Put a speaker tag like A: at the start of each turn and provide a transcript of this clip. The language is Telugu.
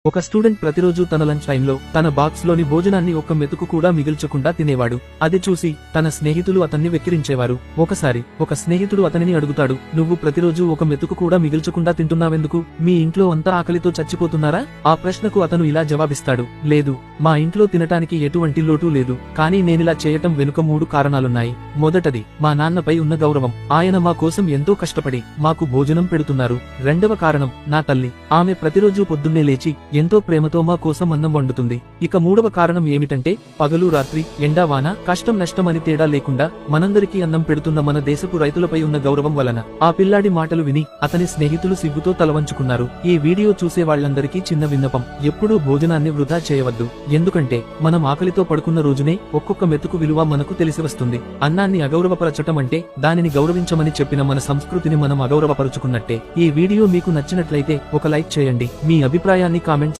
A: ఒక స్టూడెంట్ ప్రతిరోజు తన లంచ్ టైంలో తన బాక్స్ లోని భోజనాన్ని ఒక్క మెతుకు కూడా మిగిల్చకుండా తినేవాడు. అది చూసి తన స్నేహితులు అతన్ని వెక్కిరించేవారు. ఒకసారి ఒక స్నేహితుడు అతనిని అడుగుతాడు, నువ్వు ప్రతిరోజు ఒక మెతుకు కూడా మిగిల్చకుండా తింటున్నావెందుకు? మీ ఇంట్లో అంతా ఆకలితో చచ్చిపోతున్నారా? ఆ ప్రశ్నకు అతను ఇలా జవాబిస్తాడు, లేదు, మా ఇంట్లో తినటానికి ఎటువంటి లోటు లేదు, కానీ నేనిలా చేయటం వెనుక 3 కారణాలున్నాయి. మొదటది మా నాన్నపై ఉన్న గౌరవం. ఆయన మా కోసం ఎంతో కష్టపడి మాకు భోజనం పెడుతున్నారు. రెండవ కారణం నా తల్లి. ఆమె ప్రతిరోజు పొద్దున్నే లేచి ఎంతో ప్రేమతో మా కోసం అన్నం వండుతుంది. ఇక మూడవ కారణం ఏమిటంటే పగలు రాత్రి ఎండా వాన కష్టం నష్టం అని తేడా లేకుండా మనందరికీ అన్నం పెడుతున్న మన దేశపు రైతులపై ఉన్న గౌరవం వలన. ఆ పిల్లాడి మాటలు విని అతని స్నేహితులు సిగ్గుతో తలవంచుకున్నారు. ఈ వీడియో చూసే వాళ్ళందరికీ చిన్న విన్నపం, ఎప్పుడూ భోజనాన్ని వృధా చేయవద్దు. ఎందుకంటే మనం ఆకలితో పడుకున్న రోజునే ఒక్కొక్క మెతుకు విలువ మనకు తెలిసి వస్తుంది. అన్నాన్ని అగౌరవపరచటం అంటే దానిని గౌరవించమని చెప్పిన మన సంస్కృతిని మనం అగౌరవపరుచుకున్నట్టే. ఈ వీడియో మీకు నచ్చినట్లయితే ఒక లైక్ చేయండి. మీ అభిప్రాయాన్ని కామెంట్